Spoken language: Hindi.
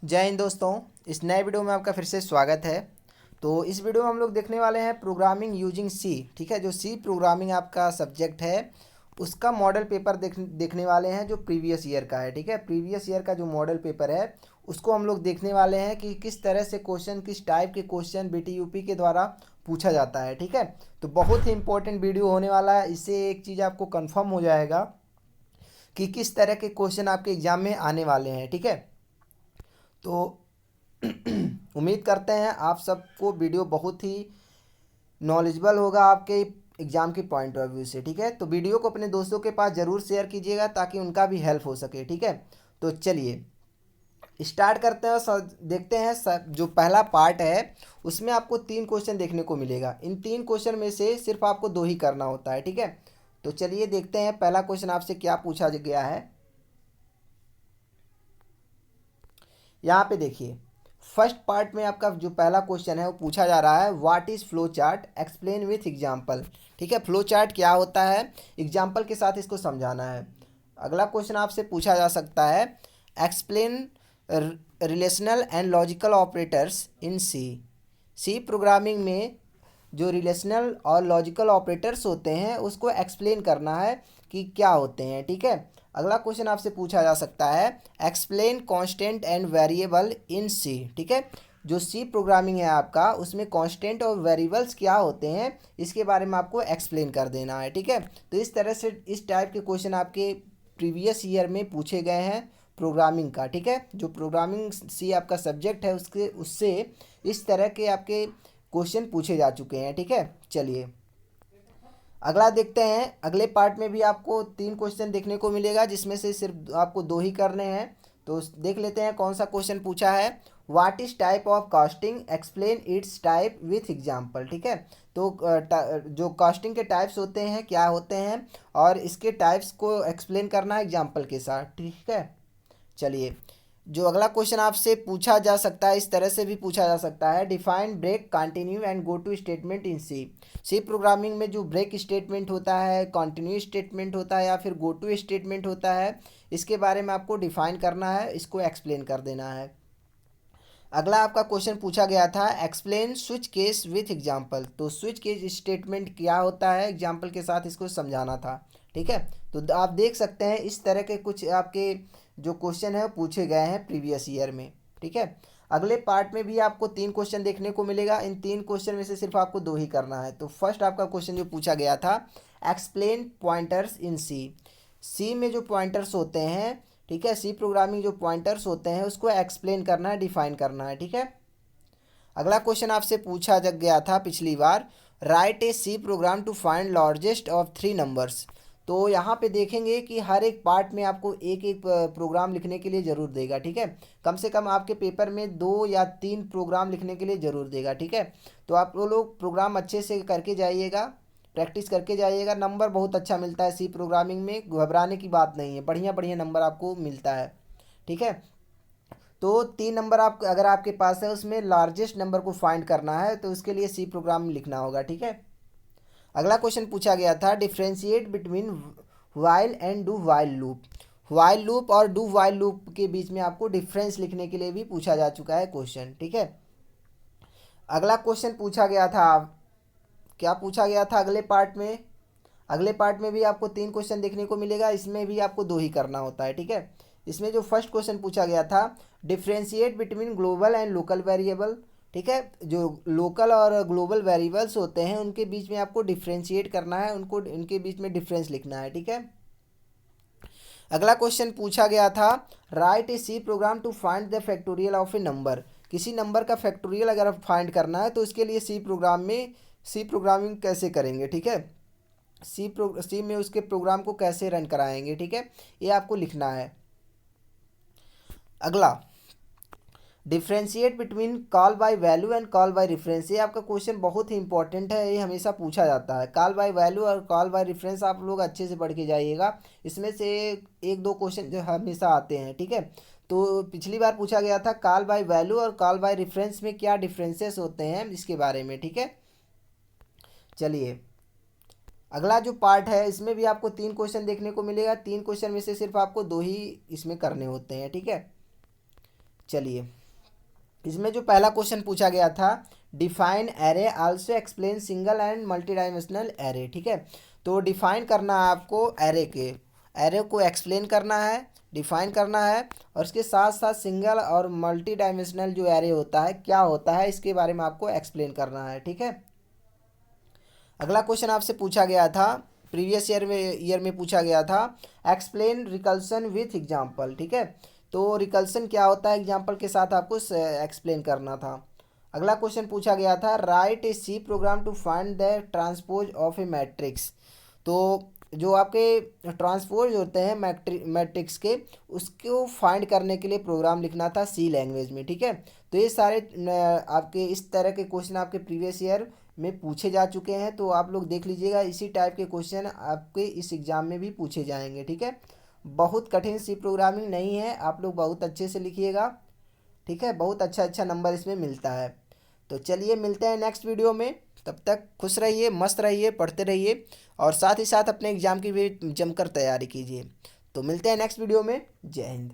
जय हिंद दोस्तों। इस नए वीडियो में आपका फिर से स्वागत है। तो इस वीडियो में हम लोग देखने वाले हैं प्रोग्रामिंग यूजिंग सी। ठीक है, जो सी प्रोग्रामिंग आपका सब्जेक्ट है उसका मॉडल पेपर देखने वाले हैं जो प्रीवियस ईयर का है। ठीक है, प्रीवियस ईयर का जो मॉडल पेपर है उसको हम लोग देखने वाले हैं कि किस तरह से क्वेश्चन, किस टाइप के क्वेश्चन बीटीयूपी के द्वारा पूछा जाता है। ठीक है, तो बहुत ही इंपॉर्टेंट वीडियो होने वाला है। इससे एक चीज़ आपको कंफर्म हो जाएगा कि किस तरह के क्वेश्चन आपके एग्जाम में आने वाले हैं। ठीक है, तो उम्मीद करते हैं आप सबको वीडियो बहुत ही नॉलेजेबल होगा आपके एग्ज़ाम के पॉइंट ऑफ व्यू से। ठीक है, तो वीडियो को अपने दोस्तों के पास ज़रूर शेयर कीजिएगा ताकि उनका भी हेल्प हो सके। ठीक है, तो चलिए स्टार्ट करते हैं। देखते हैं जो पहला पार्ट है उसमें आपको 3 क्वेश्चन देखने को मिलेगा। इन 3 क्वेश्चन में से सिर्फ आपको 2 ही करना होता है। ठीक है, तो चलिए देखते हैं पहला क्वेश्चन आपसे क्या पूछा गया है। यहाँ पे देखिए, फर्स्ट पार्ट में आपका जो पहला क्वेश्चन है वो पूछा जा रहा है what is flow chart, explain with example. ठीक है, फ्लो चार्ट क्या होता है, एग्जाम्पल के साथ इसको समझाना है। अगला क्वेश्चन आपसे पूछा जा सकता है explain relational and logical operators in C. C programming में जो रिलेशनल और लॉजिकल ऑपरेटर्स होते हैं उसको एक्सप्लेन करना है कि क्या होते हैं। ठीक है, अगला क्वेश्चन आपसे पूछा जा सकता है explain constant and variable in C. ठीक है, जो सी प्रोग्रामिंग है आपका उसमें कांस्टेंट और वेरिएबल्स क्या होते हैं इसके बारे में आपको एक्सप्लेन कर देना है। ठीक है, तो इस तरह से इस टाइप के क्वेश्चन आपके प्रीवियस ईयर में पूछे गए हैं प्रोग्रामिंग का। ठीक है, जो प्रोग्रामिंग सी आपका सब्जेक्ट है उसके उससे इस तरह के आपके क्वेश्चन पूछे जा चुके हैं। ठीक है, चलिए अगला देखते हैं। अगले पार्ट में भी आपको 3 क्वेश्चन देखने को मिलेगा जिसमें से सिर्फ आपको 2 ही करने हैं। तो देख लेते हैं कौन सा क्वेश्चन पूछा है। What is type of casting, explain it's type with example. ठीक है, तो जो कास्टिंग के टाइप्स होते हैं क्या होते हैं और इसके टाइप्स को एक्सप्लेन करना है एग्जाम्पल के साथ। ठीक है, चलिए जो अगला क्वेश्चन आपसे पूछा जा सकता है इस तरह से भी पूछा जा सकता है define break, continue and go to statement in C. C programming में जो ब्रेक स्टेटमेंट होता है, कंटिन्यू स्टेटमेंट होता है या फिर गो टू स्टेटमेंट होता है, इसके बारे में आपको डिफाइन करना है, इसको एक्सप्लेन कर देना है। अगला आपका क्वेश्चन पूछा गया था explain switch case with example. तो स्विच केस स्टेटमेंट क्या होता है एग्जाम्पल के साथ इसको समझाना था। ठीक है, तो आप देख सकते हैं इस तरह के कुछ आपके जो क्वेश्चन है वो पूछे गए हैं प्रीवियस ईयर में। ठीक है, अगले पार्ट में भी आपको 3 क्वेश्चन देखने को मिलेगा। इन 3 क्वेश्चन में से सिर्फ आपको 2 ही करना है। तो फर्स्ट आपका क्वेश्चन जो पूछा गया था एक्सप्लेन पॉइंटर्स इन सी। सी में जो पॉइंटर्स होते हैं, ठीक है, सी प्रोग्रामिंग जो पॉइंटर्स होते हैं उसको एक्सप्लेन करना है, डिफाइन करना है। ठीक है, अगला क्वेश्चन आपसे पूछा जग गया था पिछली बार write a C program to find largest of 3 numbers. तो यहाँ पे देखेंगे कि हर एक पार्ट में आपको एक एक प्रोग्राम लिखने के लिए ज़रूर देगा। ठीक है, कम से कम आपके पेपर में 2 या 3 प्रोग्राम लिखने के लिए ज़रूर देगा। ठीक है, तो आप वो लोग प्रोग्राम अच्छे से करके जाइएगा, प्रैक्टिस करके जाइएगा। नंबर बहुत अच्छा मिलता है सी प्रोग्रामिंग में, घबराने की बात नहीं है, बढ़िया बढ़िया नंबर आपको मिलता है। ठीक है, तो 3 नंबर आप अगर आपके पास है उसमें लार्जेस्ट नंबर को फाइंड करना है तो उसके लिए सी प्रोग्राम लिखना होगा। ठीक है, अगला क्वेश्चन पूछा गया था differentiate between while and do while loop. While loop और डू वाइल लूप के बीच में आपको डिफरेंस लिखने के लिए भी पूछा जा चुका है क्वेश्चन। ठीक है, अगला क्वेश्चन पूछा गया था, क्या पूछा गया था अगले पार्ट में। अगले पार्ट में भी आपको 3 क्वेश्चन देखने को मिलेगा, इसमें भी आपको 2 ही करना होता है। ठीक है, इसमें जो फर्स्ट क्वेश्चन पूछा गया था differentiate between global and local variable. ठीक है, जो लोकल और ग्लोबल वेरिएबल्स होते हैं उनके बीच में आपको डिफ्रेंशिएट करना है, उनको उनके बीच में डिफरेंस लिखना है। ठीक है, अगला क्वेश्चन पूछा गया था write a C program to find the factorial of a number. किसी नंबर का फैक्टोरियल अगर आप फाइंड करना है तो उसके लिए सी प्रोग्राम में सी प्रोग्रामिंग कैसे करेंगे। ठीक है, सी में उसके प्रोग्राम को कैसे रन कराएंगे। ठीक है, ये आपको लिखना है। अगला differentiate between call by value and call by reference. ये आपका क्वेश्चन बहुत ही इंपॉर्टेंट है, ये हमेशा पूछा जाता है। कॉल बाय वैल्यू और कॉल बाय रेफरेंस आप लोग अच्छे से पढ़ के जाइएगा, इसमें से 1-2 क्वेश्चन जो हमेशा आते हैं। ठीक है, तो पिछली बार पूछा गया था कॉल बाय वैल्यू और कॉल बाय रेफरेंस में क्या डिफरेंसेस होते हैं इसके बारे में। ठीक है, चलिए अगला जो पार्ट है इसमें भी आपको 3 क्वेश्चन देखने को मिलेगा। 3 क्वेश्चन में से सिर्फ आपको 2 ही इसमें करने होते हैं। ठीक है, चलिए, इसमें जो पहला क्वेश्चन पूछा गया था, define array also explain single and multi dimensional array. ठीक है, तो डिफाइन करना है आपको एरे को एक्सप्लेन करना है, डिफाइन करना है, और इसके साथ साथ सिंगल और मल्टी डायमेंशनल जो एरे होता है क्या होता है इसके बारे में आपको एक्सप्लेन करना है। ठीक है, अगला क्वेश्चन आपसे पूछा गया था, प्रीवियस ईयर में पूछा गया था, एक्सप्लेन रिकल्सन विथ एग्जाम्पल। ठीक है, तो रिकल्सन क्या होता है एग्जाम्पल के साथ आपको एक्सप्लेन करना था। अगला क्वेश्चन पूछा गया था, write a C program to find the transpose of a matrix. तो जो आपके ट्रांसपोज होते हैं मैट्रिक्स के, उसको फाइंड करने के लिए प्रोग्राम लिखना था सी लैंग्वेज में। ठीक है, तो ये सारे आपके इस तरह के क्वेश्चन आपके प्रीवियस ईयर में पूछे जा चुके हैं, तो आप लोग देख लीजिएगा, इसी टाइप के क्वेश्चन आपके इस एग्ज़ाम में भी पूछे जाएंगे। ठीक है, बहुत कठिन सी प्रोग्रामिंग नहीं है, आप लोग बहुत अच्छे से लिखिएगा। ठीक है, बहुत अच्छा अच्छा नंबर इसमें मिलता है। तो चलिए मिलते हैं नेक्स्ट वीडियो में, तब तक खुश रहिए, मस्त रहिए, पढ़ते रहिए, और साथ ही साथ अपने एग्ज़ाम की भी जमकर तैयारी कीजिए। तो मिलते हैं नेक्स्ट वीडियो में। जय हिंद।